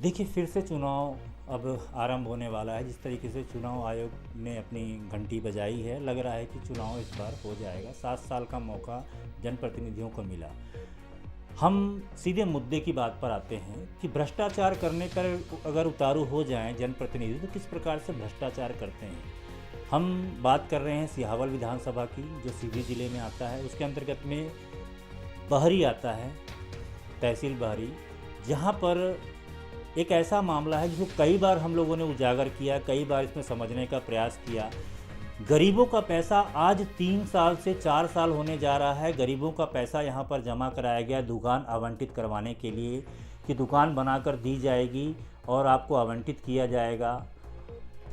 देखिए, फिर से चुनाव अब आरंभ होने वाला है। जिस तरीके से चुनाव आयोग ने अपनी घंटी बजाई है, लग रहा है कि चुनाव इस बार हो जाएगा। 7 साल का मौका जनप्रतिनिधियों को मिला। हम सीधे मुद्दे की बात पर आते हैं कि भ्रष्टाचार करने पर अगर उतारू हो जाएं जनप्रतिनिधि, तो किस प्रकार से भ्रष्टाचार करते हैं। हम बात कर रहे हैं सिहावल विधानसभा की, जो सीधी ज़िले में आता है। उसके अंतर्गत में बहरी आता है, तहसील बहरी, जहाँ पर एक ऐसा मामला है जिसको कई बार हम लोगों ने उजागर किया, कई बार इसमें समझने का प्रयास किया। गरीबों का पैसा आज 3 साल से 4 साल होने जा रहा है। गरीबों का पैसा यहाँ पर जमा कराया गया दुकान आवंटित करवाने के लिए, कि दुकान बनाकर दी जाएगी और आपको आवंटित किया जाएगा,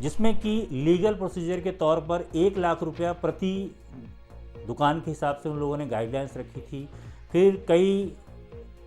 जिसमें कि लीगल प्रोसीजर के तौर पर 1 लाख रुपया प्रति दुकान के हिसाब से उन लोगों ने गाइडलाइंस रखी थी। फिर कई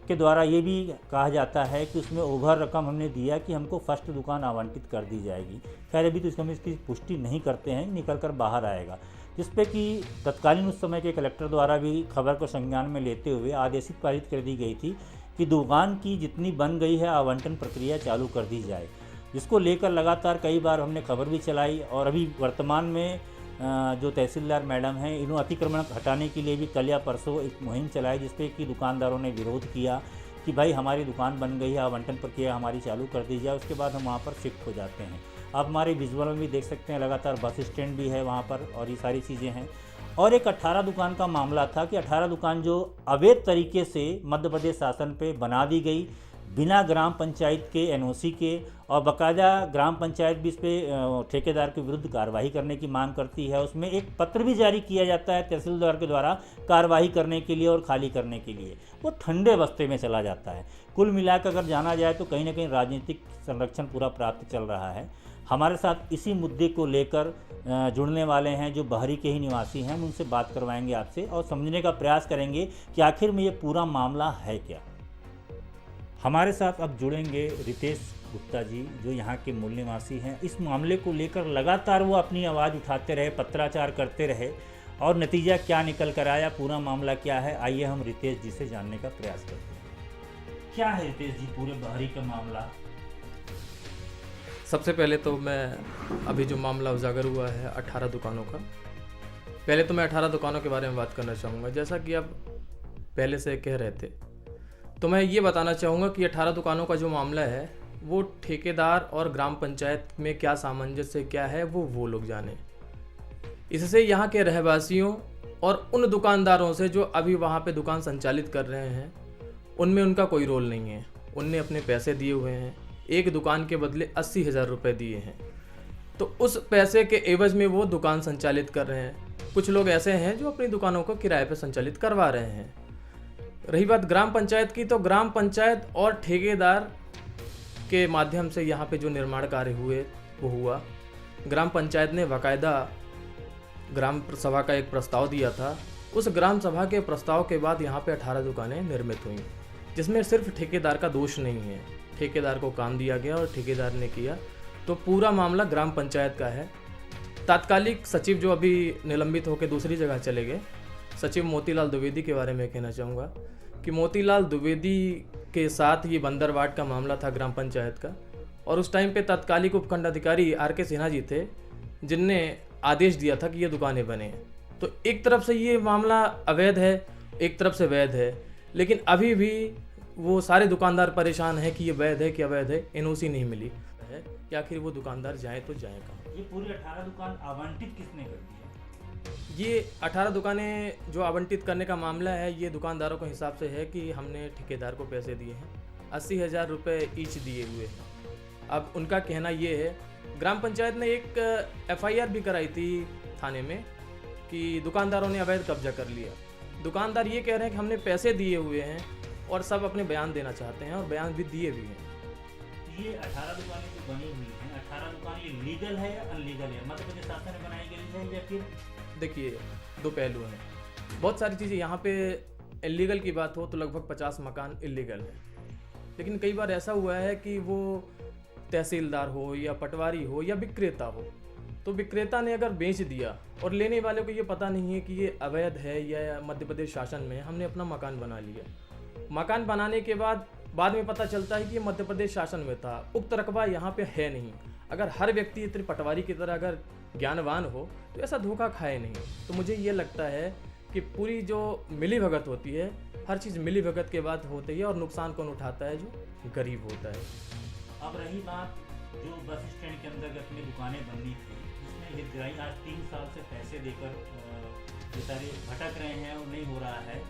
के द्वारा ये भी कहा जाता है कि उसमें ओवर रकम हमने दिया कि हमको फर्स्ट दुकान आवंटित कर दी जाएगी। खैर, अभी तो हम इसकी पुष्टि नहीं करते हैं, निकल कर बाहर आएगा। जिस पे कि तत्कालीन उस समय के कलेक्टर द्वारा भी खबर को संज्ञान में लेते हुए आदेशित पारित कर दी गई थी कि दुकान की जितनी बन गई है आवंटन प्रक्रिया चालू कर दी जाए, जिसको लेकर लगातार कई बार हमने खबर भी चलाई। और अभी वर्तमान में जो तहसीलदार मैडम हैं, इन्होंने अतिक्रमण हटाने के लिए भी कल या परसों एक मुहिम चलाई, जिसपे कि दुकानदारों ने विरोध किया कि भाई हमारी दुकान बन गई है, आवंटन प्रक्रिया हमारी चालू कर दी जाए, उसके बाद हम वहाँ पर शिफ्ट हो जाते हैं। आप हमारे विजुअल में भी देख सकते हैं, लगातार बस स्टैंड भी है वहाँ पर और ये सारी चीज़ें हैं। और एक 18 दुकान का मामला था कि 18 दुकान जो अवैध तरीके से मध्य प्रदेश शासन पे बना दी गई, बिना ग्राम पंचायत के एनओसी के, और बाकायदा ग्राम पंचायत भी इस पर ठेकेदार के विरुद्ध कार्रवाई करने की मांग करती है। उसमें एक पत्र भी जारी किया जाता है तहसीलदार के द्वारा कार्रवाई करने के लिए और खाली करने के लिए। वो ठंडे बस्ते में चला जाता है। कुल मिलाकर अगर जाना जाए तो कहीं ना कहीं राजनीतिक संरक्षण पूरा प्राप्त चल रहा है। हमारे साथ इसी मुद्दे को लेकर जुड़ने वाले हैं जो बहरी के ही निवासी हैं, हम उनसे बात करवाएंगे आपसे और समझने का प्रयास करेंगे कि आखिर में ये पूरा मामला है क्या। हमारे साथ अब जुड़ेंगे रितेश गुप्ता जी, जो यहाँ के मूल निवासी हैं। इस मामले को लेकर लगातार वो अपनी आवाज़ उठाते रहे, पत्राचार करते रहे, और नतीजा क्या निकल कर आया, पूरा मामला क्या है, आइए हम रितेश जी से जानने का प्रयास करते हैं। क्या है रितेश जी पूरे बहरी का मामला? सबसे पहले तो मैं अभी जो मामला उजागर हुआ है 18 दुकानों का, पहले तो मैं 18 दुकानों के बारे में बात करना चाहूँगा। जैसा कि आप पहले से कह रहे थे, तो मैं ये बताना चाहूँगा कि 18 दुकानों का जो मामला है वो ठेकेदार और ग्राम पंचायत में क्या सामंजस्य क्या है वो लोग जाने। इससे यहाँ के रहवासियों और उन दुकानदारों से जो अभी वहाँ पे दुकान संचालित कर रहे हैं, उनमें उनका कोई रोल नहीं है। उनने अपने पैसे दिए हुए हैं, एक दुकान के बदले 80,000 रुपये दिए हैं, तो उस पैसे के एवज में वो दुकान संचालित कर रहे हैं। कुछ लोग ऐसे हैं जो अपनी दुकानों को किराए पर संचालित करवा रहे हैं। रही बात ग्राम पंचायत की, तो ग्राम पंचायत और ठेकेदार के माध्यम से यहाँ पे जो निर्माण कार्य हुए वो हुआ। ग्राम पंचायत ने बाकायदा ग्राम सभा का एक प्रस्ताव दिया था। उस ग्राम सभा के प्रस्ताव के बाद यहाँ पे 18 दुकानें निर्मित हुई, जिसमें सिर्फ ठेकेदार का दोष नहीं है। ठेकेदार को काम दिया गया और ठेकेदार ने किया, तो पूरा मामला ग्राम पंचायत का है। तात्कालिक सचिव जो अभी निलंबित होकर दूसरी जगह चले गए, सचिव मोतीलाल द्विवेदी के बारे में कहना चाहूँगा कि मोतीलाल द्विवेदी के साथ ये बंदरवाट का मामला था ग्राम पंचायत का, और उस टाइम पे तत्कालिक उपखंड अधिकारी RK सिन्हा जी थे, जिनने आदेश दिया था कि ये दुकानें बने। तो एक तरफ से ये मामला अवैध है, एक तरफ से वैध है, लेकिन अभी भी वो सारे दुकानदार परेशान हैं कि ये वैध है कि अवैध है। NOC नहीं मिली है कि आखिर वो दुकानदार जाए तो जाए कहाँ। ये पूरी 18 दुकान आवंटित किसने कर दी है? ये 18 दुकानें जो आवंटित करने का मामला है, ये दुकानदारों के हिसाब से है कि हमने ठेकेदार को पैसे दिए हैं, 80,000 रुपये ईच दिए हुए हैं। अब उनका कहना ये है, ग्राम पंचायत ने एक FIR भी कराई थी थाने में कि दुकानदारों ने अवैध कब्जा कर लिया। दुकानदार ये कह रहे हैं कि हमने पैसे दिए हुए हैं और सब अपने बयान देना चाहते हैं, और बयान भी दिए भी हैं। ये 18 दुकानें जो बनी हुई हैं, 18 दुकान ये लीगल है या अनलीगल है? मध्य प्रदेश शासन में बनाई गई है या फिर? देखिए, दो पहलू हैं। बहुत सारी चीज़ें यहाँ पे इलीगल की बात हो तो लगभग 50 मकान इलीगल हैं, लेकिन कई बार ऐसा हुआ है कि वो तहसीलदार हो या पटवारी हो या विक्रेता हो, तो विक्रेता ने अगर बेच दिया और लेने वाले को ये पता नहीं है कि ये अवैध है या मध्य प्रदेश शासन में, हमने अपना मकान बना लिया। मकान बनाने के बाद बाद में पता चलता है कि ये मध्य प्रदेश शासन में था, उक्त रकबा यहाँ पे है नहीं। अगर हर व्यक्ति इतने पटवारी की तरह अगर ज्ञानवान हो तो ऐसा धोखा खाए नहीं। तो मुझे ये लगता है कि पूरी जो मिली भगत होती है, हर चीज़ मिली भगत के बाद होती है, और नुकसान कौन उठाता है? जो गरीब होता है। अब रही बात जो बस स्टैंड के अंतर्गत में दुकानें बननी थी, जिसमें हितग्राही आज 3 साल से पैसे देकर बेचारे भटक रहे हैं और नहीं हो रहा है,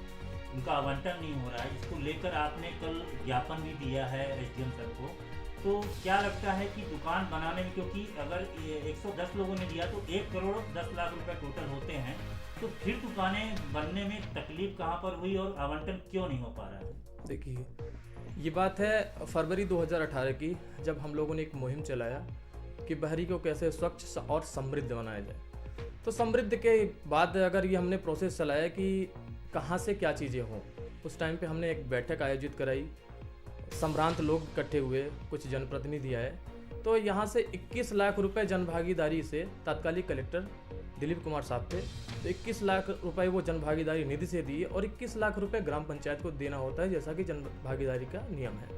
उनका आवंटन नहीं हो रहा है। इसको लेकर आपने कल ज्ञापन भी दिया है एसडीएम सर को। तो क्या लगता है कि दुकान बनाने में, क्योंकि अगर 110 लोगों ने दिया तो 1 करोड़ 10 लाख रुपए टोटल होते हैं, तो फिर दुकानें बनने में तकलीफ कहाँ पर हुई और आवंटन क्यों नहीं हो पा रहा है? देखिए, ये बात है फरवरी 2018 की, जब हम लोगों ने एक मुहिम चलाया कि बहरी को कैसे स्वच्छ और समृद्ध बनाया जाए। तो समृद्ध के बाद अगर ये हमने प्रोसेस चलाया कि कहाँ से क्या चीज़ें हों, उस टाइम पे हमने एक बैठक आयोजित कराई, संभ्रांत लोग इकट्ठे हुए, कुछ जनप्रतिनिधि आए। तो यहाँ से 21 लाख रुपए जनभागीदारी से तत्कालीन कलेक्टर दिलीप कुमार साहब थे, तो 21 लाख रुपए वो जनभागीदारी निधि से दिए और 21 लाख रुपए ग्राम पंचायत को देना होता है, जैसा कि जनभागीदारी का नियम है।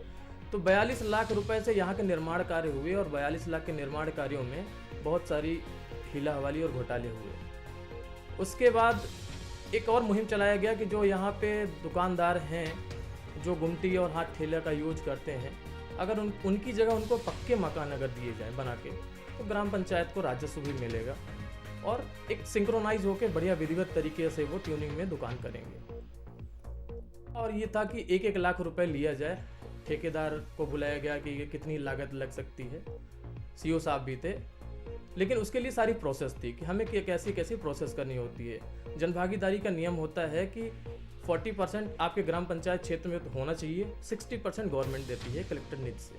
तो 42 लाख रुपए से यहाँ के निर्माण कार्य हुए और 42 लाख के निर्माण कार्यों में बहुत सारी हीला हवाली और घोटाले हुए। उसके बाद एक और मुहिम चलाया गया कि जो यहाँ पे दुकानदार हैं, जो गुमटी और हाथ ठेले का यूज करते हैं, अगर उनकी जगह उनको पक्के मकान अगर दिए जाएं बना के, तो ग्राम पंचायत को राजस्व भी मिलेगा और एक सिंक्रोनाइज होकर बढ़िया विधिवत तरीके से वो ट्यूनिंग में दुकान करेंगे। और ये था कि 1-1 लाख रुपए लिया जाए। ठेकेदार को बुलाया गया कि ये कितनी लागत लग सकती है, सीओ साहब भी थे, लेकिन उसके लिए सारी प्रोसेस थी कि हमें कैसी कैसी प्रोसेस करनी होती है। जनभागीदारी का नियम होता है कि 40% आपके ग्राम पंचायत क्षेत्र में होना चाहिए, 60% गवर्नमेंट देती है कलेक्टर निधि से।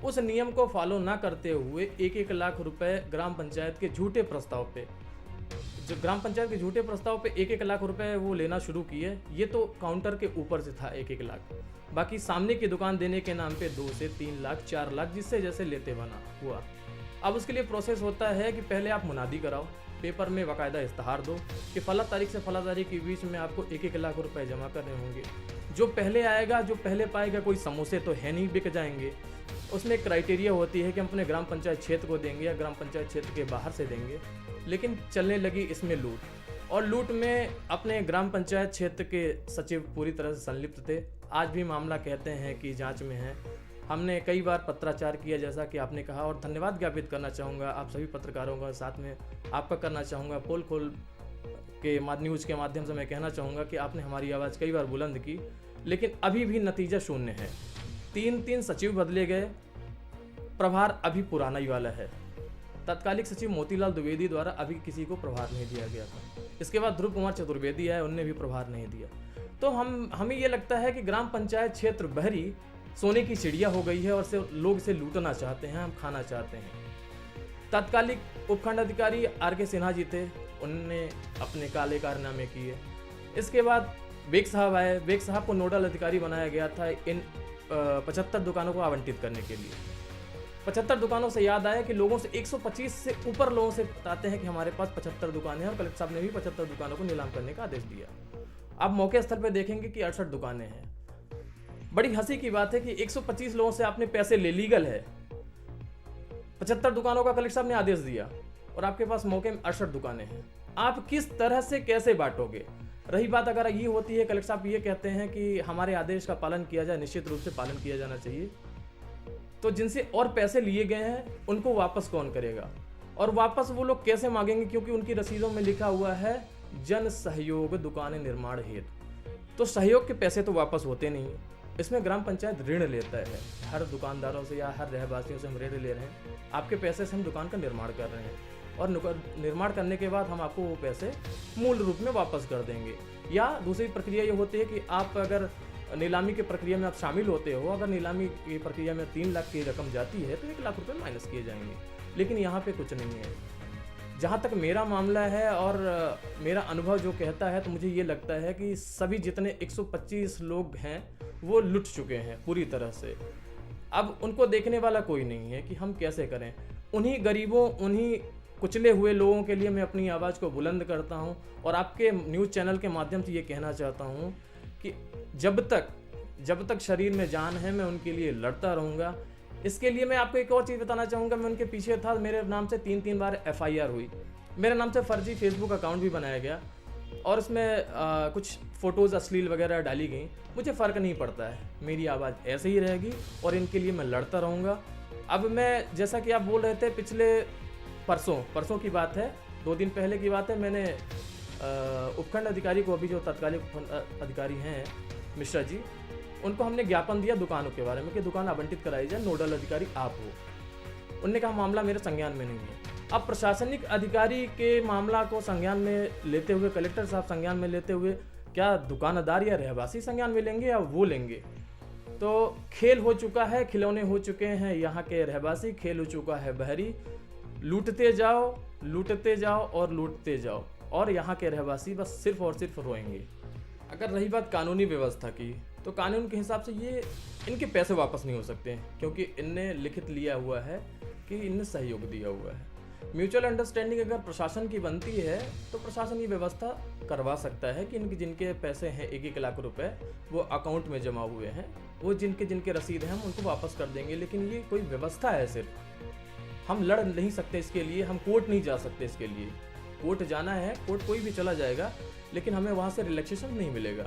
उस नियम को फॉलो ना करते हुए 1-1 लाख रुपए ग्राम पंचायत के झूठे प्रस्ताव पे, जो ग्राम पंचायत के झूठे प्रस्ताव पे 1-1 लाख रुपए वो लेना शुरू किए। ये तो काउंटर के ऊपर से था 1-1 लाख, बाकी सामने की दुकान देने के नाम पे 2 से 3 लाख 4 लाख जिससे जैसे लेते बना हुआ। अब उसके लिए प्रोसेस होता है कि पहले आप मुनादी कराओ, पेपर में बाकायदा इस्तेहार दो कि फला तारीख से फला तारीख के बीच में आपको 1-1 लाख रुपए जमा करने होंगे। जो पहले आएगा, जो पहले पाएगा, कोई समोसे तो है नहीं, बिक जाएंगे। उसमें एक क्राइटेरिया होती है कि हम अपने ग्राम पंचायत क्षेत्र को देंगे या ग्राम पंचायत क्षेत्र के बाहर से देंगे। लेकिन चलने लगी इसमें लूट, और लूट में अपने ग्राम पंचायत क्षेत्र के सचिव पूरी तरह से संलिप्त थे। आज भी मामला कहते हैं कि जांच में है। हमने कई बार पत्राचार किया, जैसा कि आपने कहा, और धन्यवाद ज्ञापित करना चाहूँगा आप सभी पत्रकारों का, साथ में आपका करना चाहूँगा। पोल खोल के न्यूज़ के माध्यम से मैं कहना चाहूँगा कि आपने हमारी आवाज़ कई बार बुलंद की, लेकिन अभी भी नतीजा शून्य है। 3 सचिव बदले गए, प्रभार अभी पुराना ही वाला है। तत्कालिक सचिव मोतीलाल द्विवेदी द्वारा अभी किसी को प्रभार नहीं दिया गया था। इसके बाद ध्रुव कुमार चतुर्वेदी आए, उनने भी प्रभार नहीं दिया। तो हमें ये लगता है कि ग्राम पंचायत क्षेत्र बहरी सोने की चिड़िया हो गई है और लोग इसे लूटना चाहते हैं, हम खाना चाहते हैं। तत्कालिक उपखंड अधिकारी RK सिन्हा जी थे, उन्होंने अपने काले कारनामे किए। इसके बाद बेग साहब आए, बेग साहब को नोडल अधिकारी बनाया गया था इन 75 दुकानों को आवंटित करने के लिए। 75 दुकानों से याद आया कि लोगों से 125 से ऊपर लोगों से बताते हैं कि हमारे पास 75 दुकानें हैं, और कलेक्टर साहब ने भी 75 दुकानों को नीलाम करने का आदेश दिया। आप मौके स्थल पर देखेंगे कि 68 दुकानें हैं। बड़ी हंसी की बात है कि 125 लोगों से आपने पैसे ले, लीगल है, 75 दुकानों का कलेक्टर साहब ने आदेश दिया, और आपके पास मौके में 68 दुकानें हैं। आप किस तरह से कैसे बांटोगे? रही बात अगर ये होती है, कलेक्टर साहब ये कहते हैं कि हमारे आदेश का पालन किया जाए, निश्चित रूप से पालन किया जाना चाहिए, तो जिनसे और पैसे लिए गए हैं उनको वापस कौन करेगा? और वापस वो लोग कैसे मांगेंगे? क्योंकि उनकी रसीदों में लिखा हुआ है जन सहयोग दुकान निर्माण हेतु, तो सहयोग के पैसे तो वापस होते नहीं। इसमें ग्राम पंचायत ऋण लेता है, हर दुकानदारों से या हर रहवासियों से हम ऋण ले रहे हैं, आपके पैसे से हम दुकान का निर्माण कर रहे हैं, और निर्माण करने के बाद हम आपको वो पैसे मूल रूप में वापस कर देंगे। या दूसरी प्रक्रिया ये होती है कि आप अगर नीलामी की प्रक्रिया में आप शामिल होते हो, अगर नीलामी की प्रक्रिया में 3 लाख की रकम जाती है तो 1 लाख रुपए माइनस किए जाएंगे। लेकिन यहाँ पे कुछ नहीं है। जहाँ तक मेरा मामला है और मेरा अनुभव जो कहता है, तो मुझे ये लगता है कि सभी जितने 125 लोग हैं वो लुट चुके हैं पूरी तरह से। अब उनको देखने वाला कोई नहीं है कि हम कैसे करें। उन्हीं गरीबों, उन्हीं कुचले हुए लोगों के लिए मैं अपनी आवाज़ को बुलंद करता हूं, और आपके न्यूज़ चैनल के माध्यम से ये कहना चाहता हूं कि जब तक जब तक शरीर में जान है मैं उनके लिए लड़ता रहूँगा। इसके लिए मैं आपको एक और चीज़ बताना चाहूँगा, मैं उनके पीछे था, मेरे नाम से 3 बार FIR हुई, मेरे नाम से फर्जी फेसबुक अकाउंट भी बनाया गया और उसमें कुछ फ़ोटोज़ अश्लील वगैरह डाली गई। मुझे फ़र्क नहीं पड़ता है, मेरी आवाज़ ऐसे ही रहेगी और इनके लिए मैं लड़ता रहूँगा। अब मैं, जैसा कि आप बोल रहे थे, पिछले परसों की बात है, 2 दिन पहले की बात है, मैंने उपखंड अधिकारी को, अभी जो तत्कालिक उपखंड अधिकारी हैं मिश्रा जी, उनको हमने ज्ञापन दिया दुकानों के बारे में कि दुकान आवंटित कराई जाए, नोडल अधिकारी आप हो। उन्होंने कहा मामला मेरे संज्ञान में नहीं है। अब प्रशासनिक अधिकारी के मामला को संज्ञान में लेते हुए, कलेक्टर साहब संज्ञान में लेते हुए, क्या दुकानदार या रहवासी संज्ञान में लेंगे या वो लेंगे? तो खेल हो चुका है, खिलौने हो चुके हैं यहाँ के रहवासी, खेल हो चुका है बहरी, लूटते जाओ और लूटते जाओ, और यहाँ के रहवासी बस सिर्फ और सिर्फ रोएंगे। अगर रही बात कानूनी व्यवस्था की, तो कानून के हिसाब से ये इनके पैसे वापस नहीं हो सकते हैं, क्योंकि इनने लिखित लिया हुआ है कि इनने सहयोग दिया हुआ है। म्यूचुअल अंडरस्टैंडिंग अगर प्रशासन की बनती है तो प्रशासन ये व्यवस्था करवा सकता है कि इनके जिनके पैसे हैं 1-1 लाख रुपए वो अकाउंट में जमा हुए हैं, वो जिनके रसीद हैं हम उनको वापस कर देंगे। लेकिन ये कोई व्यवस्था है, सिर्फ हम लड़ नहीं सकते इसके लिए, हम कोर्ट नहीं जा सकते इसके लिए। कोर्ट जाना है, कोर्ट कोई भी चला जाएगा, लेकिन हमें वहाँ से रिलैक्सेशन नहीं मिलेगा,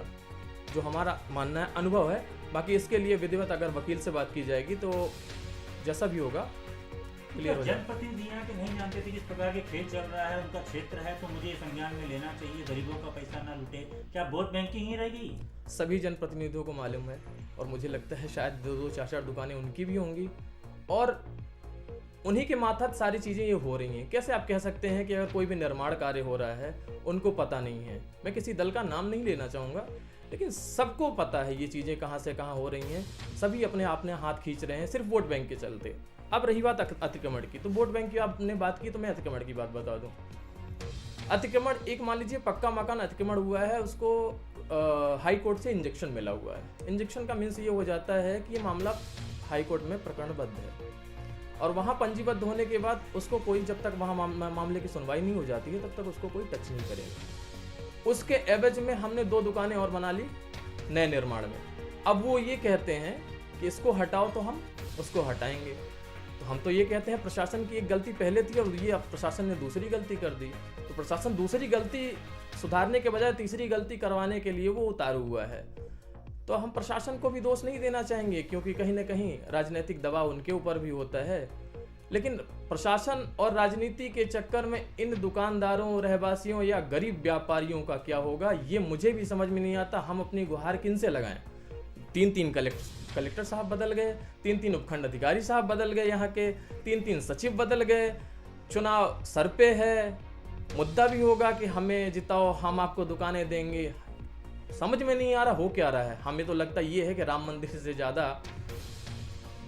जो हमारा मानना है, अनुभव है। बाकी इसके लिए विधिवत अगर वकील से बात की जाएगी तो जैसा भी होगा क्लियर हो जाएगा। जनप्रतिनिधियां के नहीं जानते थे किस प्रकार के खेल चल रहा है, उनका क्षेत्र है तो मुझे संज्ञान में लेना चाहिए, गरीबों का पैसा ना लूटे, क्या वोट बैंकिंग ही रहेगी? सभी जनप्रतिनिधियों को मालूम है, और मुझे लगता है शायद 2-2, 4-4 दुकानें उनकी भी होंगी, और उन्हीं के माथत सारी चीज़ें ये हो रही हैं। कैसे आप कह सकते हैं कि अगर कोई भी निर्माण कार्य हो रहा है उनको पता नहीं है? मैं किसी दल का नाम नहीं लेना चाहूँगा, लेकिन सबको पता है ये चीज़ें कहाँ से कहाँ हो रही हैं। सभी अपने हाथ खींच रहे हैं सिर्फ वोट बैंक के चलते। अब रही बात अतिक्रमण की, तो वोट बैंक की आपने बात की तो मैं अतिक्रमण की बात बता दूं। अतिक्रमण, एक मान लीजिए पक्का मकान अतिक्रमण हुआ है, उसको हाई कोर्ट से इंजेक्शन मिला हुआ है। इंजेक्शन का मीन्स ये हो जाता है कि ये मामला हाई कोर्ट में प्रकरणबद्ध है, और वहाँ पंजीबद्ध होने के बाद उसको कोई, जब तक वहाँ मामले की सुनवाई नहीं हो जाती है तब तक उसको कोई टच नहीं करेगा। उसके एवज में हमने 2 दुकानें और बना ली नए निर्माण में। अब वो ये कहते हैं कि इसको हटाओ, तो हम उसको हटाएंगे। तो हम तो ये कहते हैं प्रशासन की एक गलती पहले थी और ये अब प्रशासन ने दूसरी गलती कर दी। तो प्रशासन दूसरी गलती सुधारने के बजाय तीसरी गलती करवाने के लिए वो उतारू हुआ है। तो हम प्रशासन को भी दोष नहीं देना चाहेंगे, क्योंकि कहीं ना कहीं राजनीतिक दबाव उनके ऊपर भी होता है। लेकिन प्रशासन और राजनीति के चक्कर में इन दुकानदारों, रहवासियों या गरीब व्यापारियों का क्या होगा, ये मुझे भी समझ में नहीं आता। हम अपनी गुहार किन से लगाएं? 3-3 कलेक्टर साहब बदल गए, 3-3 उपखंड अधिकारी साहब बदल गए, यहाँ के 3-3 सचिव बदल गए, चुनाव सर पे है, मुद्दा भी होगा कि हमें जिताओ, हम आपको दुकानें देंगे। समझ में नहीं आ रहा हो क्या रहा है। हमें तो लगता ये है कि राम मंदिर से ज़्यादा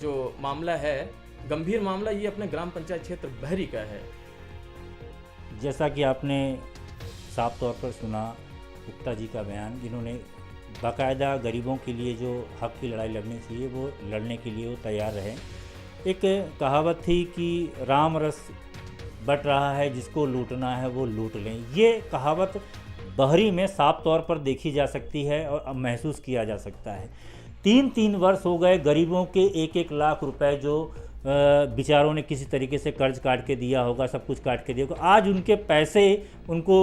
जो मामला है, गंभीर मामला, ये अपने ग्राम पंचायत क्षेत्र बहरी का है। जैसा कि आपने साफ तौर पर सुना गुप्ता जी का बयान, जिन्होंने बाकायदा गरीबों के लिए जो हक की लड़ाई लड़नी चाहिए वो लड़ने के लिए वो तैयार रहे। एक कहावत थी कि राम रस बट रहा है, जिसको लूटना है वो लूट लें। ये कहावत बहरी में साफ तौर पर देखी जा सकती है और महसूस किया जा सकता है। 3-3 वर्ष हो गए, गरीबों के 1-1 लाख रुपए जो बेचारों ने किसी तरीके से कर्ज काट के दिया होगा, सब कुछ काट के दिया होगा, आज उनके पैसे उनको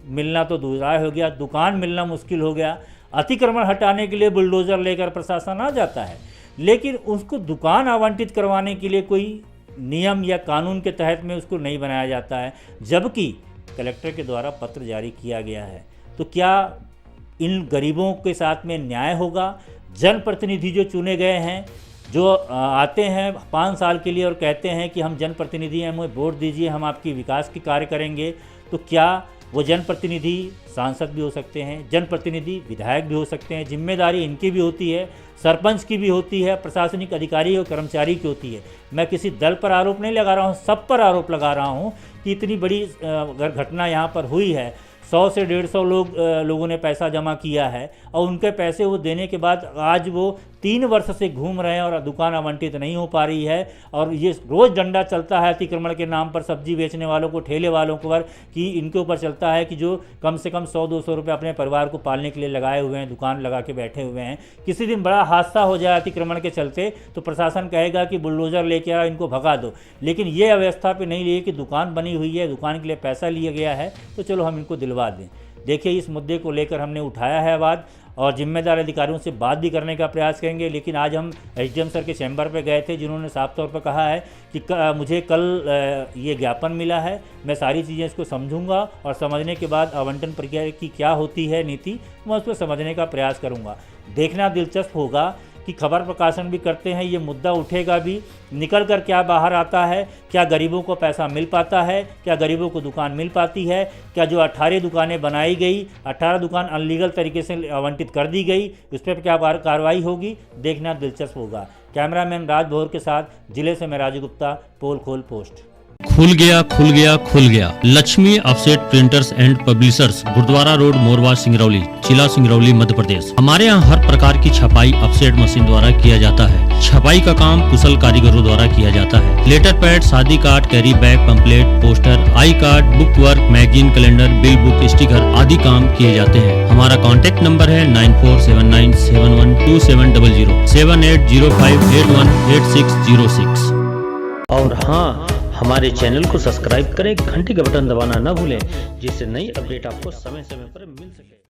मिलना तो दूर हो गया, दुकान मिलना मुश्किल हो गया। अतिक्रमण हटाने के लिए बुलडोज़र लेकर प्रशासन आ जाता है, लेकिन उसको दुकान आवंटित करवाने के लिए कोई नियम या कानून के तहत में उसको नहीं बनाया जाता है, जबकि कलेक्टर के द्वारा पत्र जारी किया गया है। तो क्या इन गरीबों के साथ में न्याय होगा? जनप्रतिनिधि जो चुने गए हैं, जो आते हैं 5 साल के लिए और कहते हैं कि हम जनप्रतिनिधि हैं, हमें वोट दीजिए, हम आपकी विकास के कार्य करेंगे, तो क्या वो जनप्रतिनिधि सांसद भी हो सकते हैं, जनप्रतिनिधि विधायक भी हो सकते हैं? जिम्मेदारी इनकी भी होती है, सरपंच की भी होती है, प्रशासनिक अधिकारी और कर्मचारी की होती है। मैं किसी दल पर आरोप नहीं लगा रहा हूँ, सब पर आरोप लगा रहा हूँ कि इतनी बड़ी अगर घटना यहाँ पर हुई है, 100 से 150 लोगों ने पैसा जमा किया है और उनके पैसे वो देने के बाद आज वो 3 वर्ष से घूम रहे हैं और दुकान आवंटित नहीं हो पा रही है। और ये रोज़ डंडा चलता है अतिक्रमण के नाम पर, सब्जी बेचने वालों को, ठेले वालों को, पर कि इनके ऊपर चलता है कि जो कम से कम 100-200 रुपये अपने परिवार को पालने के लिए लगाए हुए हैं, दुकान लगा के बैठे हुए हैं। किसी दिन बड़ा हादसा हो जाए अतिक्रमण के चलते तो प्रशासन कहेगा कि बुलडोज़र लेके आओ, इनको भगा दो, लेकिन ये अवस्था पे नहीं लिए कि दुकान बनी हुई है, दुकान के लिए पैसा लिया गया है तो चलो हम इनको दिलवा दें। देखिए, इस मुद्दे को लेकर हमने उठाया है आवाज़ और जिम्मेदार अधिकारियों से बात भी करने का प्रयास करेंगे। लेकिन आज हम एसडीएम सर के चैम्बर पे गए थे, जिन्होंने साफ तौर पर कहा है कि मुझे कल ये ज्ञापन मिला है, मैं सारी चीज़ें इसको समझूंगा और समझने के बाद आवंटन प्रक्रिया की क्या होती है नीति, मैं उसको समझने का प्रयास करूंगा। देखना दिलचस्प होगा कि खबर प्रकाशन भी करते हैं, ये मुद्दा उठेगा भी, निकल कर क्या बाहर आता है, क्या गरीबों को पैसा मिल पाता है, क्या गरीबों को दुकान मिल पाती है, क्या जो 18 दुकानें बनाई गई, 18 दुकान अनलीगल तरीके से आवंटित कर दी गई, उस पर क्या कार्रवाई होगी, देखना दिलचस्प होगा। कैमरामैन राज भोर के साथ जिले से मैं राजू गुप्ता, पोल खोल पोस्ट। खुल गया Lakshmi offset printers and publishers, Gurudwara road, Morwa, Singrauli, जिला सिंगरौली, मध्य प्रदेश। हमारे यहाँ हर प्रकार की छपाई ऑफसेट मशीन द्वारा किया जाता है। छपाई का काम कुशल कारीगरों द्वारा किया जाता है। लेटर पैड, शादी card, carry bag, pamphlet, poster, I card, book work, magazine, calendar, bill book, sticker आदि काम किए जाते हैं। हमारा कॉन्टैक्ट नंबर है 9479712700 7805818606। और हाँ, हमारे चैनल को सब्सक्राइब करें, घंटी का बटन दबाना न भूलें, जिससे नई अपडेट आपको समय समय पर मिल सके।